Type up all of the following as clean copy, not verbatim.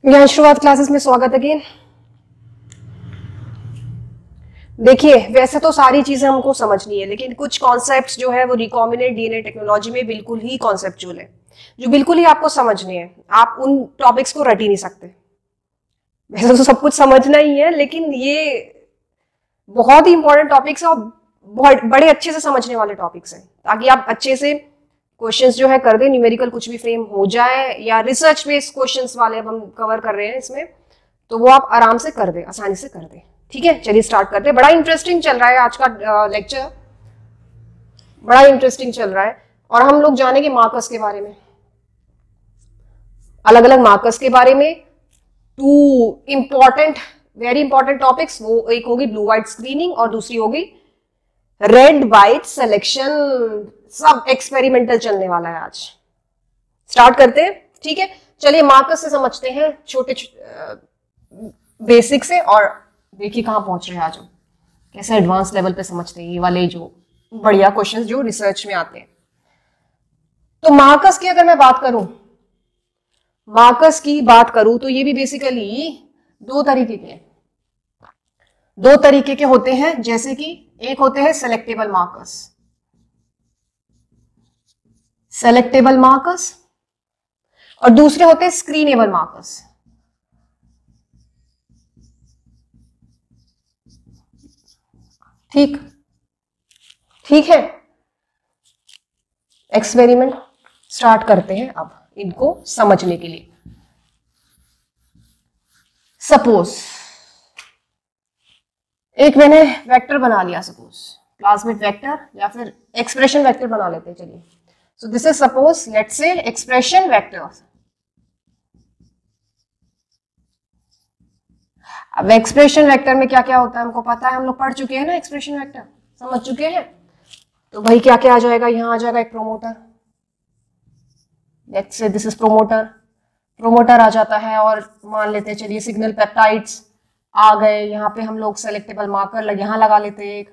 यहाँ शुरुआत क्लासेस में स्वागत अगेन। देखिए, वैसे तो सारी चीजें हमको समझनी है, लेकिन कुछ कॉन्सेप्ट्स जो है वो रिकॉम्बिनेंट डीएनए टेक्नोलॉजी में बिल्कुल ही कॉन्सेप्चुअल है, जो बिल्कुल ही आपको समझने हैं। आप उन टॉपिक्स को रट ही नहीं सकते। वैसे तो सब कुछ समझना ही है, लेकिन ये बहुत ही इंपॉर्टेंट टॉपिक्स है और बहुत बड़े अच्छे से समझने वाले टॉपिक्स हैं, ताकि आप अच्छे से क्वेश्चंस जो है कर दे, न्यूमेरिकल कुछ भी फ्रेम हो जाए या रिसर्च बेस्ड क्वेश्चंस वाले अब हम कवर कर रहे हैं इसमें, तो वो आप आराम से कर दे, आसानी से कर दे। ठीक है, चलिए स्टार्ट करते हैं। बड़ा इंटरेस्टिंग चल रहा है आज का लेक्चर, बड़ा इंटरेस्टिंग चल रहा है। और हम लोग जानेंगे मार्कर्स के बारे में, अलग अलग मार्कर्स के बारे में। Two important, very important topics, वो एक होगी ब्लू व्हाइट स्क्रीनिंग और दूसरी होगी रेड व्हाइट सिलेक्शन। सब एक्सपेरिमेंटल चलने वाला है आज। स्टार्ट करते हैं, ठीक है। चलिए मार्कर्स से समझते हैं, छोटे बेसिक से, और देखिए कहां पहुंच रहे हैं आज हम, कैसे एडवांस लेवल पे समझते हैं ये वाले जो बढ़िया क्वेश्चंस जो रिसर्च में आते हैं। तो मार्कर्स की अगर मैं बात करूं, मार्कर्स की बात करूं तो ये भी बेसिकली दो तरीके के होते हैं। जैसे कि एक होते हैं सेलेक्टेबल मार्कर्स और दूसरे होते हैं स्क्रीनेबल मार्कर्स। ठीक है। एक्सपेरिमेंट स्टार्ट करते हैं अब इनको समझने के लिए। सपोज एक मैंने वेक्टर बना लिया, सपोज क्लासमेट वेक्टर या फिर एक्सप्रेशन वेक्टर बना लेते हैं। चलिए, so this is suppose let's say expression vector. अब एक्सप्रेशन वेक्टर में क्या क्या होता है हमको पता है, हम लोग पढ़ चुके हैं ना, एक्सप्रेशन वेक्टर समझ चुके हैं। तो भाई क्या क्या आ जाएगा, यहां आ जाएगा एक promoter, let's say this is promoter आ जाता है। और मान लेते हैं, चलिए सिग्नल पेप्टाइड्स आ गए। यहाँ पे हम लोग सेलेक्टेबल मार्कर यहाँ लगा लेते हैं,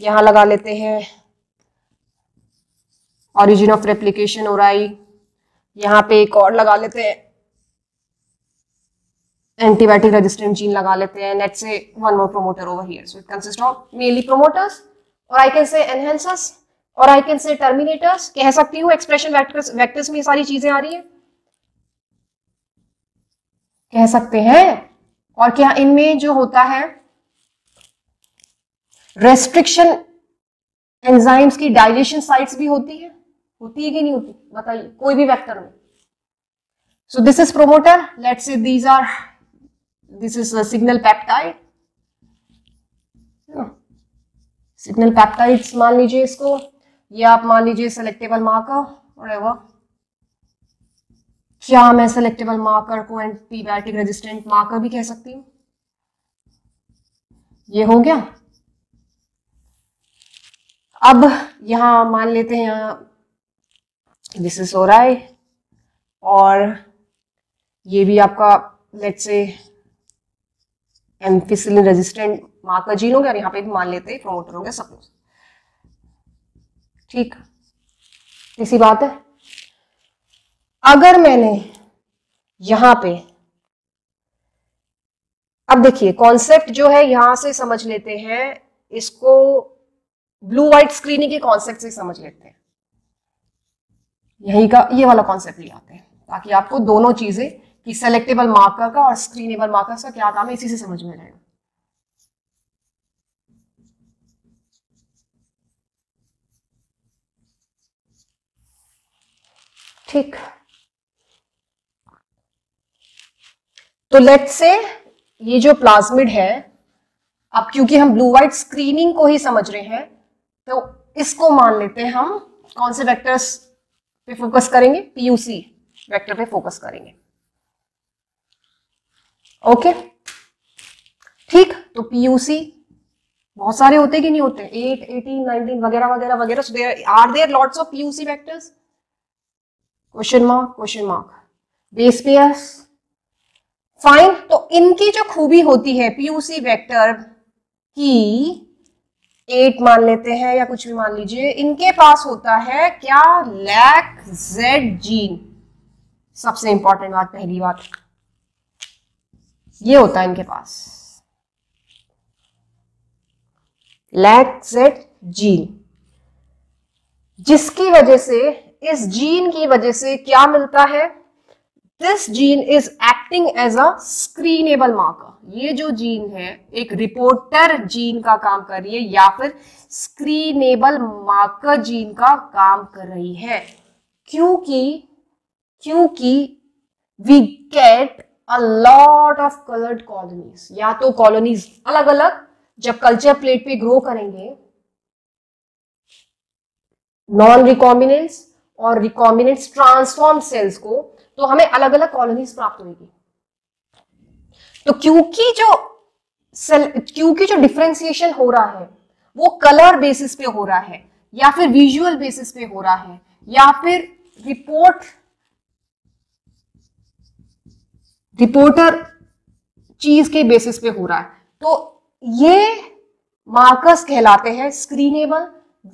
यहाँ लगा लेते हैं ऑरिजिन ऑफ रेप्लिकेशन ओराई, यहाँ पे एक और लगा लेते हैं एंटीबायोटिक रेजिस्टेंट जीन लगा लेते हैं। Let's say one more promoter over here, so it consist of mainly promoters, और आई कैन से एनहेंसर्स, और आई कैन से टर्मिनेटर्स। कह सकती हूँ एक्सप्रेशन वेक्टर्स में ये सारी चीजें आ रही है, कह सकते हैं। और क्या इनमें जो होता है रेस्ट्रिक्शन एंजाइम्स की डाइजेशन साइट्स भी होती है कि नहीं होती, बताइए कोई भी वेक्टर में। So this is promoter, let's say this is signal peptide, signal peptides मान लीजिए इसको, या आप मान लीजिए सेलेक्टेबल मार्कर, व्हाटएवर। क्या मैं सेलेक्टेबल मार्कर को एंटीबायोटिक रेजिस्टेंट मार्कर भी कह सकती हूँ। ये हो गया। अब यहां मान लेते हैं, यहां दिस इज हो रहा है, और ये भी आपका let's say ampicillin resistant marker gene हो गया, और यहाँ पे भी मान लेते हैं प्रोमोटर हो गया सपोज। ठीक, इसी बात है। अगर मैंने यहां पे, अब देखिए कॉन्सेप्ट जो है यहां से समझ लेते हैं, इसको ब्लू व्हाइट स्क्रीनिंग के कॉन्सेप्ट से समझ लेते हैं। यही का ये वाला कॉन्सेप्ट ले आते हैं, ताकि आपको दोनों चीजें कि सेलेक्टेबल मार्कर का और स्क्रीनेबल मार्कर का क्या काम है, इसी से समझ में रहेगा। ठीक, तो लेट्स से ये जो प्लाज्मिड है, अब क्योंकि हम ब्लू व्हाइट स्क्रीनिंग को ही समझ रहे हैं, तो इसको मान लेते हैं हम कौन से वेक्टर्स पे फोकस करेंगे, पीयूसी वेक्टर पे फोकस करेंगे। ओके, ठीक। तो पीयूसी बहुत सारे होते कि नहीं होते, 8, 18, 19 वगैरह वगैरह वगैरह। So there are there lots of PUC vectors, question mark base pairs, fine. तो इनकी जो खूबी होती है पीयूसी वेक्टर की, 8 मान लेते हैं या कुछ भी मान लीजिए, इनके पास होता है क्या, लैक जेड जीन। सबसे इंपॉर्टेंट बात, पहली बात ये होता है इनके पास LAGZ जीन, जिसकी वजह से, इस जीन की वजह से क्या मिलता है, this gene is acting as a screenable marker. ये जो जीन है एक रिपोर्टर जीन का काम कर रही है या फिर स्क्रीनेबल मार्कर जीन का काम कर रही है, क्योंकि we get a lot of coloured colonies, या तो कॉलोनीज अलग अलग जब कल्चर प्लेट पे ग्रो करेंगे नॉन रिकॉम्बिनेंट्स और रिकॉम्बिनेंट्स ट्रांसफॉर्म सेल्स को, तो हमें अलग अलग कॉलोनीज प्राप्त होगी। तो क्योंकि जो डिफरेंशिएशन हो रहा है वो कलर बेसिस पे हो रहा है या फिर विजुअल बेसिस पे हो रहा है या फिर रिपोर्टर चीज के बेसिस पे हो रहा है, तो ये मार्कर्स कहलाते हैं स्क्रीनेबल,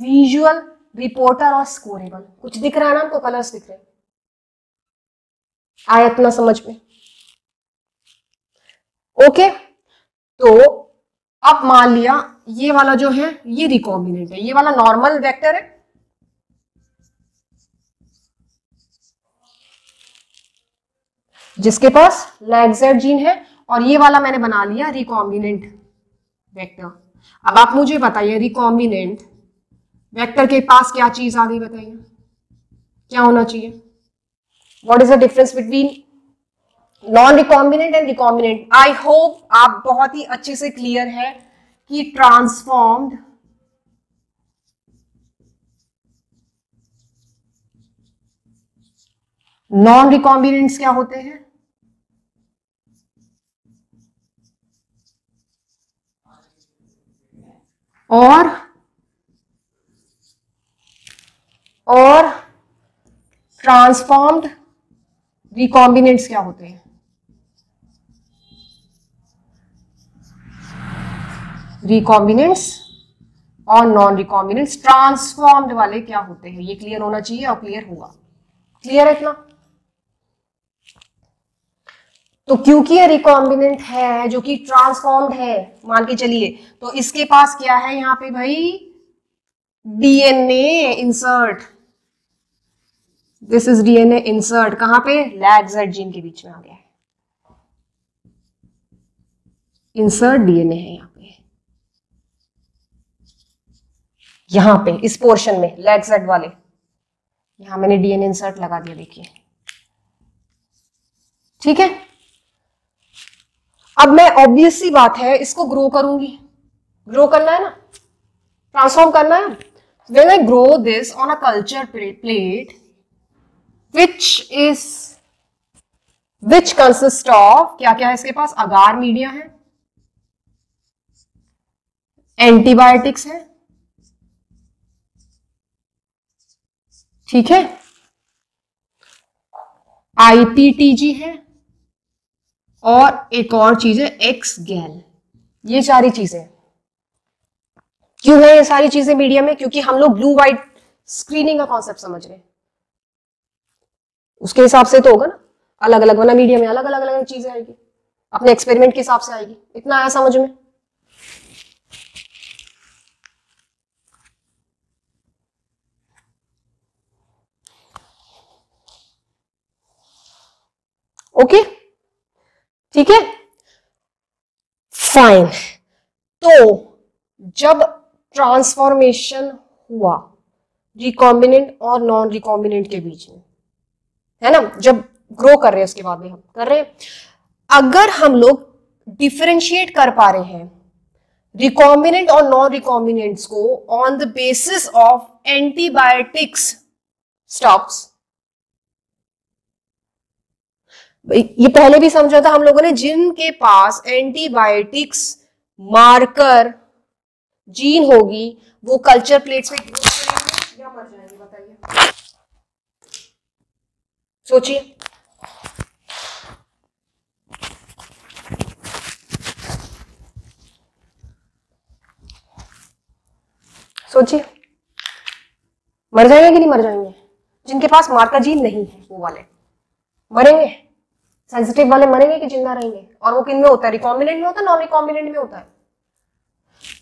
विजुअल, रिपोर्टर और स्कोरेबल। कुछ दिख रहा है ना हमको, कलर्स दिख रहे हैं, आया इतना समझ में? ओके, तो अब मान लिया ये वाला जो है ये रिकॉम्बिनेंट है, ये वाला नॉर्मल वेक्टर है, जिसके पास LAGZ जीन है, और ये वाला मैंने बना लिया रिकॉम्बिनेंट वेक्टर। अब आप मुझे बताइए रिकॉम्बिनेंट वेक्टर के पास क्या चीज आ गई, बताइए क्या होना चाहिए? What is the difference between non recombinant and recombinant? I hope आप बहुत ही अच्छे से क्लियर है कि ट्रांसफॉर्म्ड नॉन रिकॉम्बिनेंट्स क्या होते हैं, और ट्रांसफॉर्म्ड रिकॉम्बिनेंट्स क्या होते हैं? रिकॉम्बिनेंट्स और नॉन रिकॉम्बिनेंट्स ट्रांसफॉर्म्ड वाले क्या होते हैं? ये क्लियर होना चाहिए और क्लियर हुआ। क्लियर है इतना? तो क्योंकि ये रिकॉम्बिनेंट है जो कि ट्रांसफॉर्म्ड है, मान के चलिए, तो इसके पास क्या है यहाँ पे भाई? DNA insert. This is DNA insert, कहां पे? LAGZ जीन के बीच में आ गया है, इंसर्ट डीएनए है यहां पे इस पोर्शन में LAGZ वाले, यहां मैंने डीएनए इंसर्ट लगा दिया, देखिए ठीक है। अब मैं ऑब्वियस सी बात है इसको ग्रो करूंगी, ग्रो करना है ना, ट्रांसफॉर्म करना है। When I grow this on a culture plate which consist of, क्या क्या है इसके पास? अगार मीडिया है, एंटीबायोटिक्स है, ठीक है, IPTG है, और एक और चीज है एक्स गैल। ये सारी चीजें क्यों है? ये सारी चीजें मीडिया में, क्योंकि हम लोग ब्लू व्हाइट स्क्रीनिंग का कॉन्सेप्ट समझ रहे हैं, उसके हिसाब से तो होगा ना, अलग अलग बना मीडिया में अलग अलग अलग चीजें आएगी, अपने एक्सपेरिमेंट के हिसाब से आएगी। इतना आया समझ में? ओके, ठीक है, फाइन। तो जब ट्रांसफॉर्मेशन हुआ रिकॉम्बिनेंट और नॉन रिकॉम्बिनेंट के बीच में, है ना, जब ग्रो कर रहे हैं उसके बाद में हम कर रहे हैं, अगर हम लोग डिफरेंशिएट कर पा रहे हैं रिकॉम्बिनेंट और नॉन रिकॉम्बिनेंट्स को on the basis of antibiotics stops, ये पहले भी समझा था हम लोगों ने, जिनके पास एंटीबायोटिक्स मार्कर जीन होगी वो कल्चर प्लेट्स में ग्रो करेंगे या मर जाएंगे, बताइए, सोचिए। सोचिए, मर जाएंगे कि नहीं मर जाएंगे? जिनके पास मार्कर जीन नहीं है वो वाले मरेंगे, सेंसिटिव वाले मरेंगे कि जिंदा रहेंगे? और वो किन में होता है? रिकॉम्बिनेंट में होता है, नॉन रिकॉम्बिनेंट में होता है?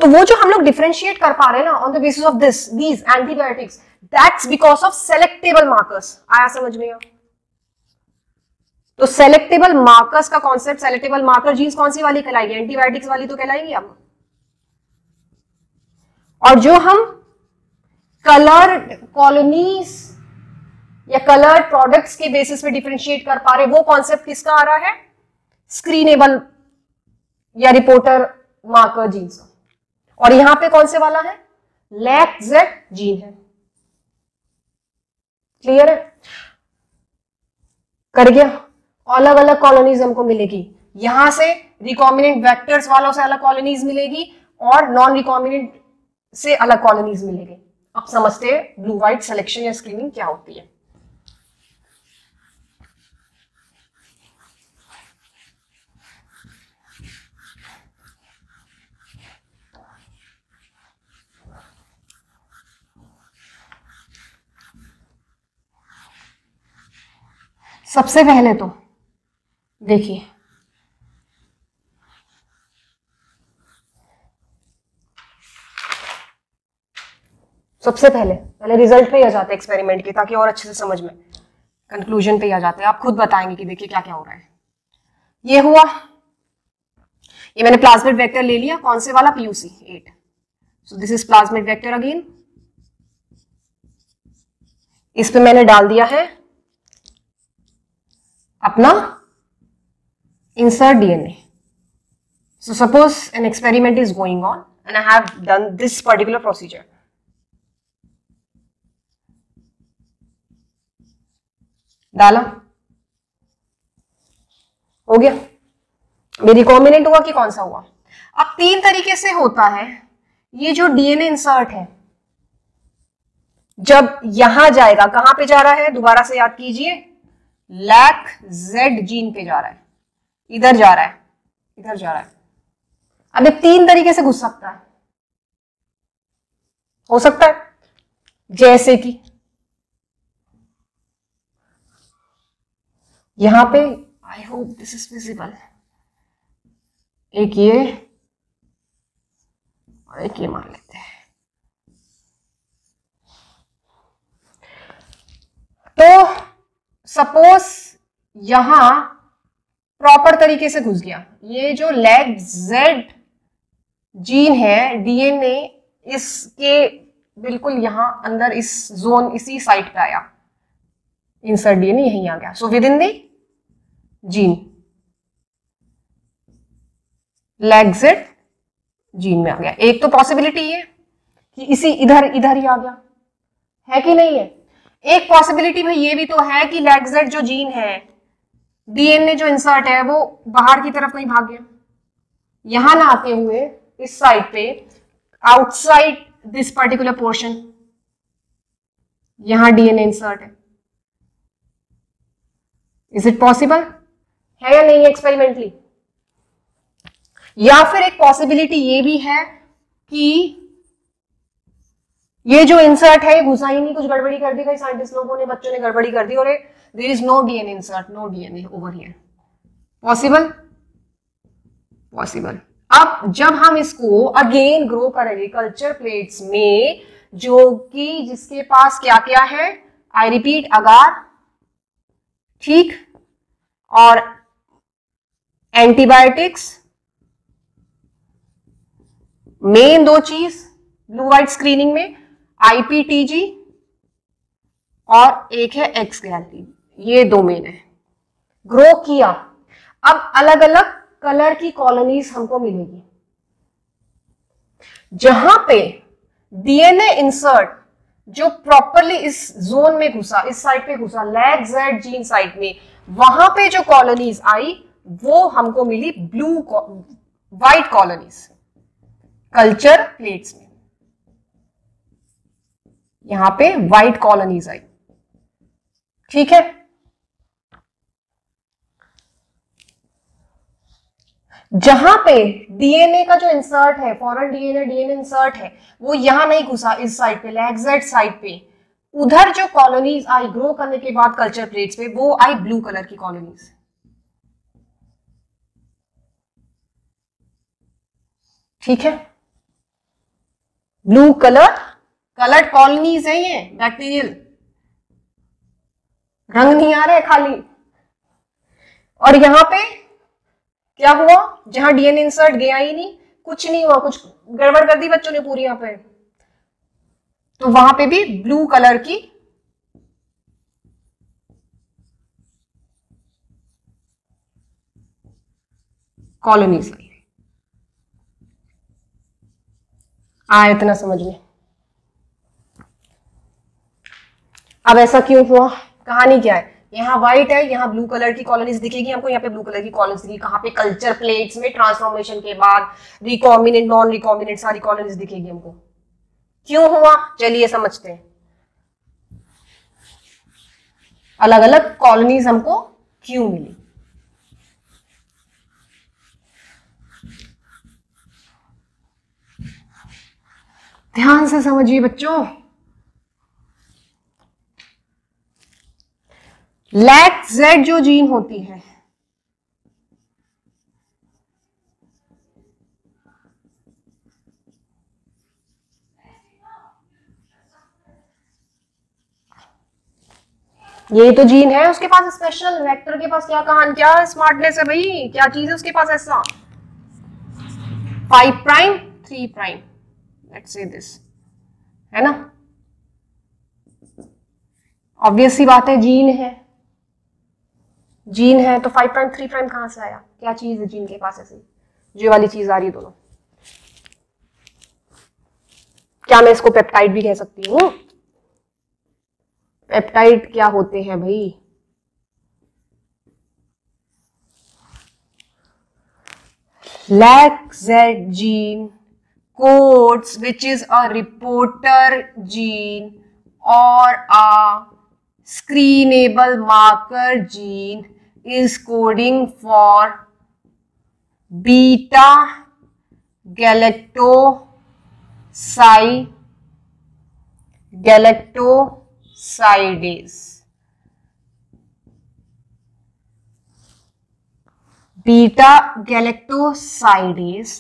तो वो जो हम लोग डिफरेंशिएट कर पा रहे हैं ना on the basis of these antibiotics, that's because of selectable markers. आया समझ में? तो सेलेक्टेबल मार्कर्स का कॉन्सेप्ट, सेलेक्टेबल मार्कर जीन्स कौन सी वाली कहलाएगी? एंटीबायोटिक्स वाली तो कहलाएगी अब। और जो हम कलर्ड कॉलोनीज या कलर्ड प्रोडक्ट्स के बेसिस पे डिफरेंशिएट कर पा रहे, वो कॉन्सेप्ट किसका आ रहा है? स्क्रीनेबल या रिपोर्टर मार्कर जीन्स का। और यहां पे कौन से वाला है? लैक-जेड जीन है। क्लियर है? कर गया? अलग अलग कॉलोनीज हमको मिलेगी, यहां से रिकॉम्बिनेंट वेक्टर्स वालों से अलग कॉलोनीज मिलेगी और नॉन रिकॉम्बिनेंट से अलग कॉलोनीज मिलेगी। अब समझते हैं ब्लू व्हाइट सिलेक्शन या स्क्रीनिंग क्या होती है। सबसे पहले तो देखिए, सबसे पहले रिजल्ट पे ही आ जाते हैं एक्सपेरिमेंट के, ताकि और अच्छे से समझ में, कंक्लूजन पे ही आ जाते हैं। आप खुद बताएंगे कि देखिए क्या क्या हो रहा है। ये हुआ, ये मैंने प्लाज्मिड वेक्टर ले लिया, कौन से वाला? PUC 8। So this is plasmid vector again. इस पे मैंने डाल दिया है अपना insert DNA. So suppose an experiment is going on and I have done this particular procedure. डाला, हो गया। मेरी रिकॉम्बिनेंट हुआ कि कौन सा हुआ? अब तीन तरीके से होता है ये जो DNA इंसर्ट है। जब यहां जाएगा, कहां पे जा रहा है? दोबारा से याद कीजिए, लैक-जेड जीन पे जा रहा है, इधर जा रहा है, इधर जा रहा है। अब ये तीन तरीके से घुस सकता है, हो सकता है, जैसे कि यहां पे, I hope this is visible, एक ये और एक ये मान लेते हैं। तो सपोज यहां प्रॉपर तरीके से घुस गया, ये जो लैक-जेड जीन है, डीएनए इसके बिल्कुल यहां अंदर इस जोन, इसी साइट पे आया, इंसर्ट डीएनए यहीं आ गया। So with in the gene, lack-Z gene में आ गया। एक तो पॉसिबिलिटी ये कि इसी इधर इधर ही आ गया, है कि नहीं है? एक पॉसिबिलिटी में ये भी तो है कि लैक-जेड जो जीन है, डीएनए जो इंसर्ट है, वो बाहर की तरफ कहीं भाग गया, यहां ना आते हुए इस साइड पे, आउटसाइड दिस पर्टिकुलर पोर्शन, यहां डीएनए इंसर्ट है। Is it possible? है या नहीं एक्सपेरिमेंटली? या फिर एक पॉसिबिलिटी ये भी है कि ये जो इंसर्ट है घुसा ही नहीं, कुछ गड़बड़ी कर दी कई साइंटिस्ट लोगों ने, बच्चों ने गड़बड़ी कर दी और there is no DNA insert, no DNA over here. Possible? Possible. अब जब हम इसको अगेन ग्रो करेंगे कल्चर प्लेट्स में, जो कि जिसके पास क्या क्या है, आई रिपीट, अगार, ठीक, और एंटीबायोटिक्स, मेन दो चीज ब्लू व्हाइट स्क्रीनिंग में, IPTG और एक है एक्स गैलिन, ये दो मेन है। ग्रो किया, अब अलग अलग कलर की कॉलोनीज हमको मिलेगी, जहां पे डीएनए इंसर्ट जो प्रॉपरली इस जोन में घुसा, इस साइड पे घुसा, लैक-जेड जीन साइड में, वहां पे जो कॉलोनीज आई वो हमको मिली blue white colonies culture plates में। यहां पे व्हाइट कॉलोनीज आई, ठीक है। जहां पे डीएनए का जो इंसर्ट है, फॉरेन डीएनए इंसर्ट है, वो यहां नहीं घुसा, इस साइड पे, लैक-जेड साइड पे, उधर जो कॉलोनीज आई ग्रो करने के बाद कल्चर प्लेट्स पे, वो आई ब्लू कलर की कॉलोनीज। ठीक है, ब्लू कलर्ड कॉलोनीज है ये बैक्टीरियल, रंग नहीं आ रहा है खाली। और यहां पे क्या हुआ, जहां डीएनए इंसर्ट गया ही नहीं, कुछ नहीं हुआ, कुछ गड़बड़ कर दी बच्चों ने पूरी यहां पे, तो वहां पे भी ब्लू कलर की कॉलोनीज आई। आया इतना समझ में? अब ऐसा क्यों हुआ, कहानी क्या है, यहाँ व्हाइट है, यहाँ ब्लू कलर की कॉलोनीज दिखेगी हमको, यहाँ पे ब्लू कलर की कॉलोनीज दिखेगी, कहाँ पे, कल्चर प्लेट्स में ट्रांसफॉर्मेशन के बाद रिकॉम्बिनेंट नॉन रिकॉम्बिनेंट सारी कॉलोनीज दिखेगी हमको। क्यों हुआ, चलिए समझते हैं। अलग अलग कॉलोनीज हमको क्यों मिली। ध्यान से समझिए बच्चों, LAC-Z जो जीन होती है, ये तो जीन है, उसके पास स्पेशल, वेक्टर के पास क्या कहानी, क्या स्मार्टनेस है भाई, क्या चीज है उसके पास ऐसा, 5 prime 3 prime, let's say this, है ना, ऑब्वियस सी बात है, जीन है, जीन है तो 5 प्राइम 3 प्राइम कहां से आया, क्या चीज है जीन के पास ऐसी, जो वाली चीज आ रही है दोनों, क्या मैं इसको पेप्टाइड भी कह सकती हूँ, पेप्टाइड क्या होते हैं भाई, LAC-Z gene codes which is a reporter gene or a screenable marker gene is coding for beta galactosidase. Beta galactosidase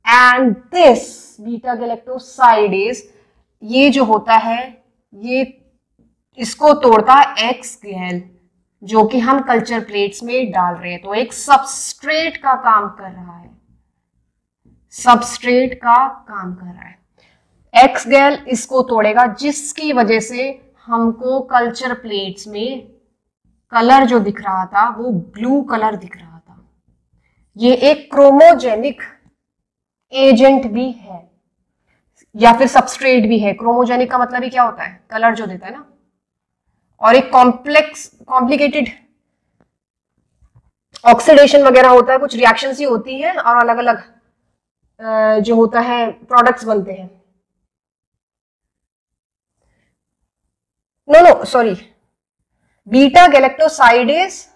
and this beta galactosidase ये जो होता है, ये इसको तोड़ता है एक्स-गैल, जो कि हम कल्चर प्लेट्स में डाल रहे हैं, तो एक सबस्ट्रेट का काम कर रहा है, सबस्ट्रेट का काम कर रहा है। एक्स-गैल इसको तोड़ेगा, जिसकी वजह से हमको कल्चर प्लेट्स में कलर जो दिख रहा था वो ब्लू कलर दिख रहा था। ये एक क्रोमोजेनिक एजेंट भी है या फिर सबस्ट्रेट भी है। क्रोमोजेनिक का मतलब ही क्या होता है, कलर जो देता है ना, और एक कॉम्प्लिकेटेड ऑक्सीडेशन वगैरह होता है, कुछ रिएक्शंस ही होती है और अलग अलग जो होता है प्रोडक्ट्स बनते हैं। नो सॉरी, बीटा गैलेक्टोसाइडेज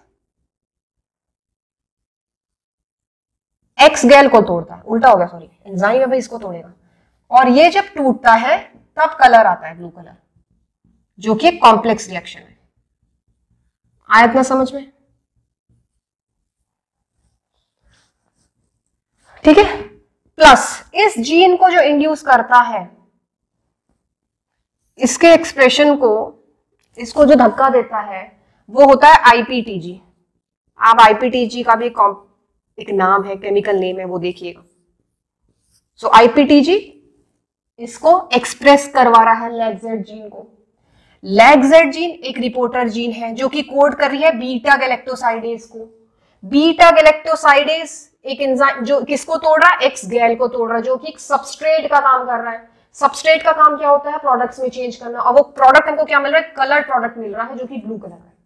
एक्स-गैल को तोड़ता है, उल्टा हो गया सॉरी, एंजाइम है भाई, इसको तोड़ेगा, और ये जब टूटता है तब कलर आता है ब्लू कलर, जो कि एक कॉम्प्लेक्स रिएक्शन है। आया इतना समझ में? ठीक है। प्लस इस जीन को जो इंड्यूस करता है, इसके एक्सप्रेशन को, इसको जो धक्का देता है वो होता है आईपीटीजी। आप आईपीटीजी का भी एक नाम है, केमिकल नेम है, वो देखिएगा। सो आईपीटीजी इसको एक्सप्रेस करवा रहा है LAC-Z जीन को। LAC-Z जीन एक रिपोर्टर जीन है जो कि कोड कर रही है बीटा गैलेक्टोसाइडेज को। बीटा गैलेक्टोसाइडेज एक एंजाइम जो किसको तोड़ रहा है, एक्स-गैल को तोड़ रहा है, जो कि एक सबस्ट्रेट का काम कर रहा है। सबस्ट्रेट का काम क्या होता है, प्रोडक्ट्स में चेंज करना, और वो प्रोडक्ट हमको क्या मिल रहा है, कलर प्रोडक्ट मिल रहा है जो कि ब्लू कलर है।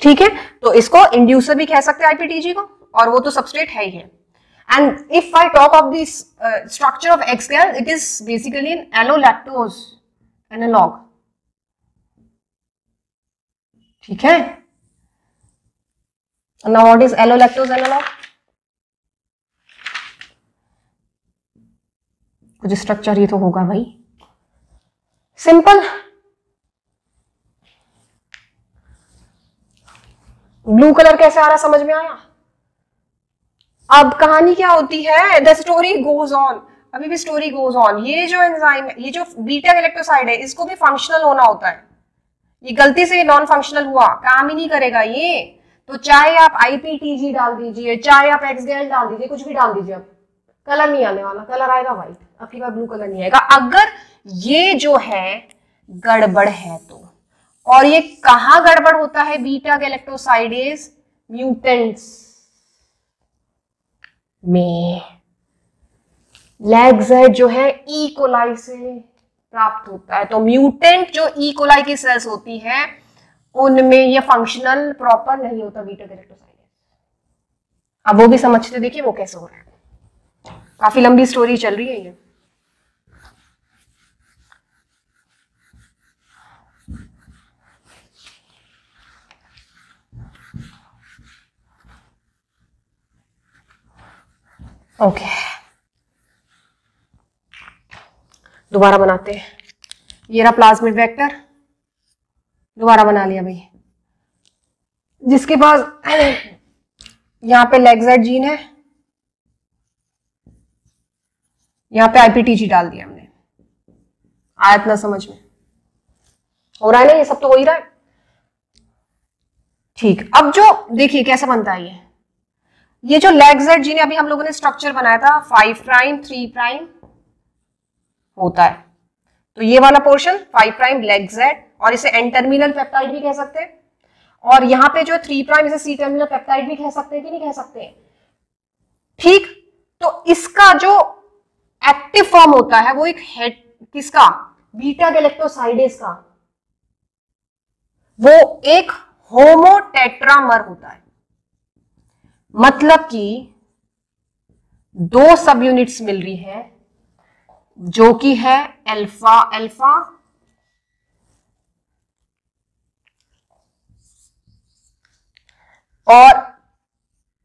ठीक है, तो इसको इंड्यूसर भी कह सकते हैं आईपीटीजी को, और वो तो सबस्ट्रेट है ही है। And if I talk of this structure of X gal, it is basically an allolactose analogue. ठीक है, now what is allolactose analogue? कुछ स्ट्रक्चर ही तो होगा भाई, सिंपल। ब्लू कलर कैसे आ रहा समझ में आया? अब कहानी क्या होती है, द स्टोरी गोज ऑन, अभी भी स्टोरी गोज ऑन। ये जो एंजाइम है, ये जो बीटा गैलेक्टोसाइड है, इसको भी फंक्शनल होना होता है। ये गलती से नॉन फंक्शनल हुआ, काम ही नहीं करेगा ये। तो चाहे आप आईपीटीजी डाल दीजिए, चाहे आप एक्सगेल डाल दीजिए, कुछ भी डाल दीजिए, अब कलर नहीं आने वाला, कलर आएगा व्हाइट, आपकी बार ब्लू कलर नहीं आएगा अगर ये जो है गड़बड़ है तो। और ये कहां गड़बड़ होता है बीटा गैलेक्टोसाइडेज? म्यूटेंट्स में। लैगजेड जो है ई कोलाई से प्राप्त होता है। तो म्यूटेंट जो ई कोलाई की सेल्स होती है उनमें ये फंक्शनल प्रॉपर नहीं होता बीटा गैलेक्टोसाइडेज। अब वो भी समझते, देखिए वो कैसे हो रहा है। काफी लंबी स्टोरी चल रही है ये। ओके, दोबारा बनाते हैं। ये रहा प्लाज्मिड वेक्टर, दोबारा बना लिया भाई। जिसके पास यहां पे लैगजेड जीन है, यहां पे आईपीटीजी डाल दिया हमने। आयत ना समझ में हो रहा है ना, ये सब तो हो ही रहा है। ठीक, अब जो देखिए कैसा बनता है ये जो लैगजेड जीन है, अभी हम लोगों ने स्ट्रक्चर बनाया था 5 प्राइम 3 प्राइम होता है। तो ये वाला पोर्शन 5 प्राइम लैगजेड, और इसे एन टर्मिनल पेप्टाइड भी कह सकते हैं। और यहां पे जो 3 प्राइम, इसे सी टर्मिनल पेप्टाइड भी कह सकते हैं कि नहीं कह सकते? ठीक, तो इसका जो एक्टिव फॉर्म होता है वो एक हेड किसका? बीटा गैलेक्टोसाइडेज का। वो एक होमोटेट्रामर होता है, मतलब कि 2 सब यूनिट्स मिल रही है जो कि है अल्फा अल्फा और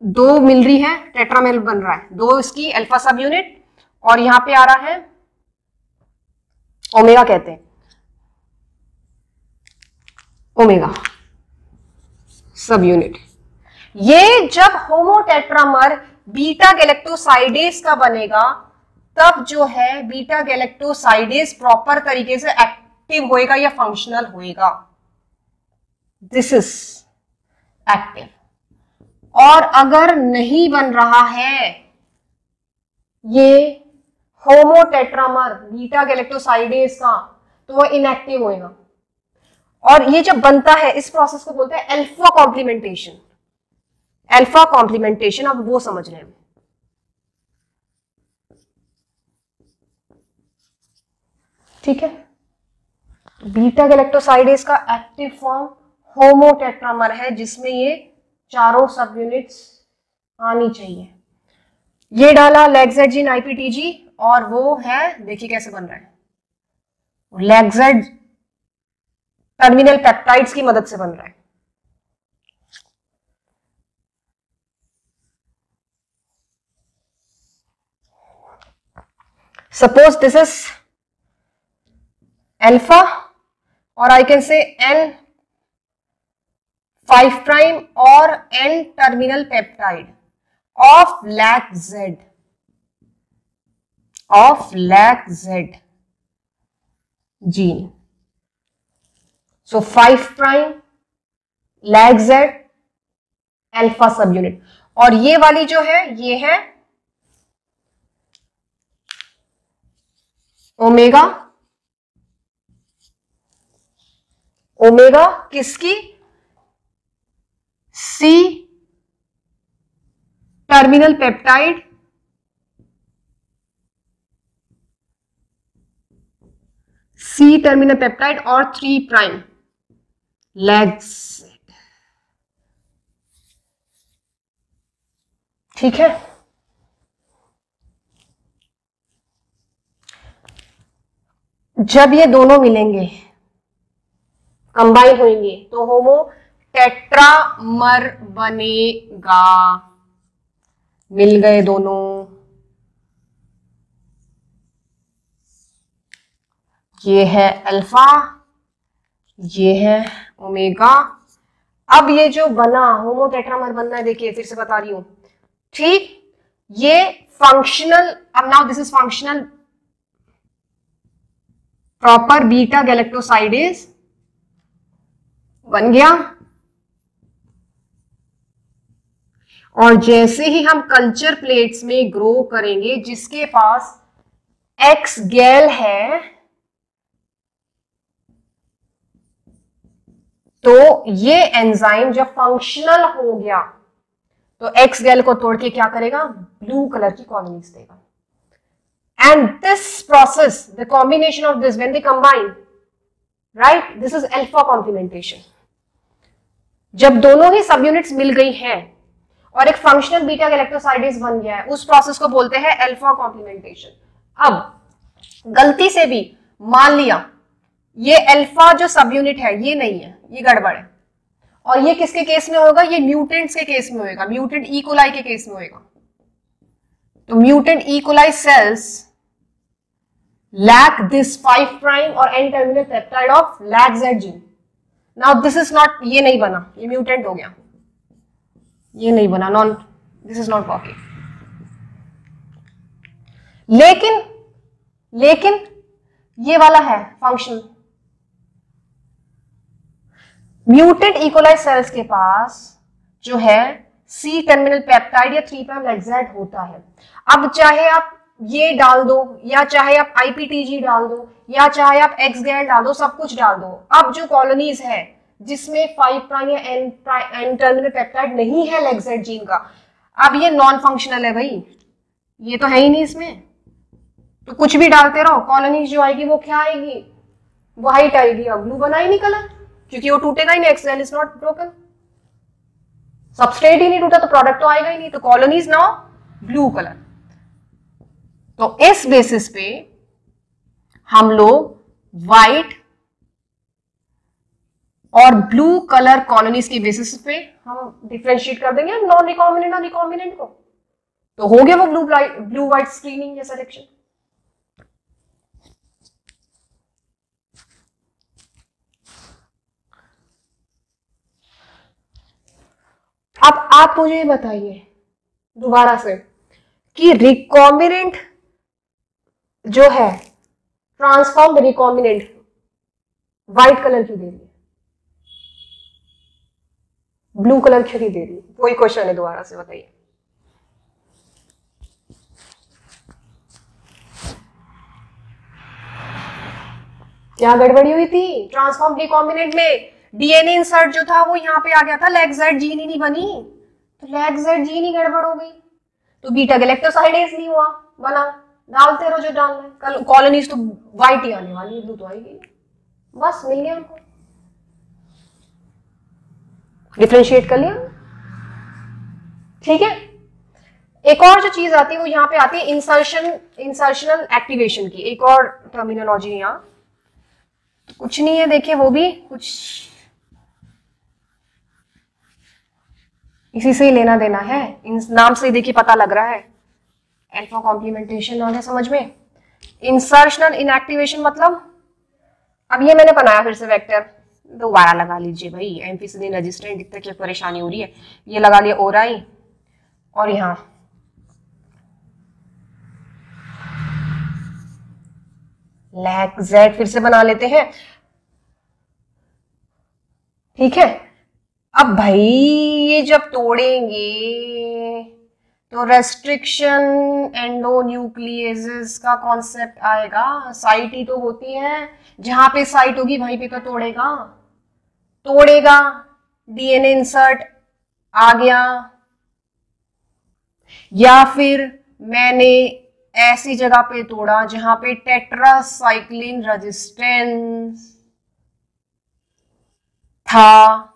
2 मिल रही है, टेट्रामेर बन रहा है, 2 इसकी अल्फा सब यूनिट, और यहां पे आ रहा है ओमेगा, कहते हैं ओमेगा सब यूनिट। ये जब होमोटेट्रामर बीटा गैलेक्टोसाइडेज का बनेगा तब जो है बीटा गैलेक्टोसाइडेज प्रॉपर तरीके से एक्टिव होएगा या फंक्शनल होएगा। This is active. और अगर नहीं बन रहा है ये होमोटेट्रामर बीटा गैलेक्टोसाइडेज का, तो वो इनएक्टिव होएगा। और ये जब बनता है, इस प्रोसेस को बोलते हैं अल्फा कॉम्प्लीमेंटेशन। अल्फा कॉम्प्लीमेंटेशन, अब वो समझ रहे हैं। ठीक है, बीटा गैलेक्टोसाइडेज का एक्टिव फॉर्म होमोटेट्रामर है, जिसमें ये चारों सब यूनिट्स आनी चाहिए। ये डाला लैगजेड जीन आईपीटीजी, और वो है, देखिए कैसे बन रहा है, लैगजेड टर्मिनल पेप्टाइड्स की मदद से बन रहा है। सपोज दिस इज अल्फा, और I can say N 5 prime और N terminal peptide of LAGZ gene. So 5 prime LAGZ alpha सब यूनिट, और ये वाली जो है ये है ओमेगा। ओमेगा किसकी? सी टर्मिनल पेप्टाइड और 3 प्राइम लैग्स। ठीक है, जब ये दोनों मिलेंगे, कंबाइन होंगे, तो होमो टेट्रामर बनेगा। मिल गए दोनों, ये है अल्फा, ये है ओमेगा। अब ये जो बना होमोटेट्रामर बनना है, देखिए फिर से बता रही हूं, ठीक, ये फंक्शनल, अब now this is functional proper beta galactosidase बन गया। और जैसे ही हम कल्चर प्लेट्स में ग्रो करेंगे, जिसके पास एक्स गैल है, तो ये एंजाइम जब फंक्शनल हो गया तो एक्स गैल को तोड़ के क्या करेगा, ब्लू कलर की कॉलोनीज देगा। And this process, the combination of this, when they combine, right, this is alpha complementation. जब दोनों ही सब यूनिट्स मिल गई हैं और एक फंक्शनल बीटा गैलेक्टोसाइडेज बन गया है, उस प्रोसेस को बोलते हैं अल्फा कॉम्प्लीमेंटेशन। अब गलती से भी मान लिया ये अल्फा जो सब यूनिट है ये नहीं है, ये गड़बड़ है, और ये किसके केस में होगा, ये म्यूटेंट्स के केस में होगा, म्यूटेंट ई कोलाई के केस में होगा। तो mutant E coli cells lack this 5 prime और N terminal peptide of LAGZ gene. Now this is not, ये नहीं बना, ये म्यूटेंट हो गया, ये नहीं बना, non, this is not copy. लेकिन ये वाला है फंक्शनल। म्यूटेंट इकोलाई सेल्स के पास जो है सी टर्मिनल पेप्टाइड या 3 प्राइम LAGZ होता है। अब चाहे आप ये डाल दो, या चाहे आप IPTG डाल दो, या चाहे आप एक्स गैल डाल दो, सब कुछ डाल दो, अब जो कॉलोनीज है जिसमें 5 प्राइम या N टर्मिनल पेप्टाइड नहीं है LAGZ जीन का, अब ये नॉन फंक्शनल है भाई, ये तो है ही नहीं इसमें। तो कुछ भी डालते रहो, कॉलोनीज जो आएगी वो क्या आएगी, व्हाइट आएगी। अब ब्लू बना ही नहीं कलर, क्योंकि वो टूटेगा ही नहीं, एक्स गैल इज नॉट ब्रोकन, सबस्ट्रेट ही नहीं टूटा तो प्रोडक्ट तो आएगा ही नहीं, तो कॉलोनीज नाउ ब्लू कलर। तो इस बेसिस पे हम लोग व्हाइट और ब्लू कलर कॉलोनीज के बेसिस पे हम डिफरेंशिएट कर देंगे नॉन रिकॉम्बिनेंट और रिकॉम्बिनेंट को, तो हो गया वो ब्लू व्हाइट स्क्रीनिंग या सिलेक्शन। अब आप मुझे बताइए दोबारा से कि रिकॉम्बिनेंट जो है, ट्रांसफॉर्म्ड रिकॉम्बिनेंट व्हाइट कलर क्यों दे रही है, ब्लू कलर क्यों नहीं दे रही है? वही क्वेश्चन है, दोबारा से बताइए। क्या गड़बड़ी हुई थी ट्रांसफॉर्म रिकॉम्बिनेंट में? डीएनए इंसर्ट जो था वो यहाँ पे आ गया था, LAGZ जीन ही नहीं बनी, तो LAGZ जीन ही गड़बड़ हो गई, तो बीटा गैलेक्टोसाइडेज नहीं हुआ, बना, डालते रहो जो डालना है, कल कॉलोनीज तो व्हाइट ही आने वाली है, ब्लू तो आएगी, बस मिल गया हमको, डिफरेंशिएट कर लिया, ठीक है। एक और जो चीज आती है वो यहाँ पे आती है इंसर्शनल एक्टिवेशन की, एक और टर्मिनोलॉजी यहाँ, तो कुछ नहीं है, देखिए वो भी कुछ इसी से ही लेना देना है, इन नाम से देखिए पता लग रहा है, अल्फा कॉम्प्लीमेंटेशन आ गया समझ में। इंसर्शनल इनएक्टिवेशन मतलब, अब ये मैंने बनाया फिर से वेक्टर, दोबारा लगा लीजिए भाई, एम्फिसिलिन रेजिस्टेंट दिखता है, क्या परेशानी हो रही है, ये लगा लिया ओराई, और यहाँ LAGZ फिर से बना लेते हैं, ठीक है। अब भाई ये जब तोड़ेंगे तो रेस्ट्रिक्शन एंडोन्यूक्लियेजेस का कॉन्सेप्ट आएगा, साइट ही तो होती है, जहां पे साइट होगी वहीं पे तो तोड़ेगा, डीएनए इंसर्ट आ गया, या फिर मैंने ऐसी जगह पे तोड़ा जहां पे टेट्रासाइक्लिन रेजिस्टेंस था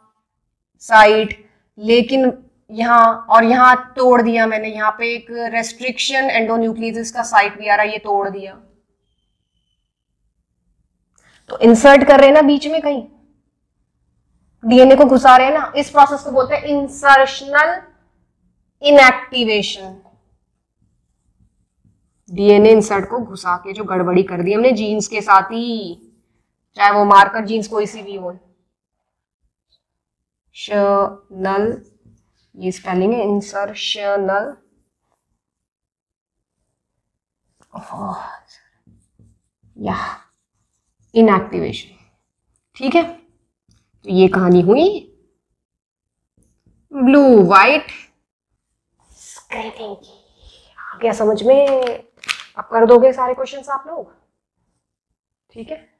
साइट, लेकिन यहाँ और यहाँ तोड़ दिया मैंने, यहाँ पे एक रेस्ट्रिक्शन एंडोन्यूक्लियस का साइट भी आ रहा है, ये तोड़ दिया, तो इंसर्ट कर रहे हैं ना बीच में कहीं, डीएनए को घुसा रहे हैं ना, इस प्रोसेस को बोलते हैं इंसर्शनल इनएक्टिवेशन। डीएनए इंसर्ट को घुसा के जो गड़बड़ी कर दी हमने जीन्स के साथ ही, चाहे वो मार्कर जीन्स कोई सी भी हो, शनल, ये स्पेलिंग है इंसर्शनल या इनएक्टिवेशन। ठीक है, तो ये कहानी हुई ब्लू वाइट स्क्रीनिंग की। आ गया समझ में? अब कर दोगे सारे क्वेश्चंस आप लोग? ठीक है।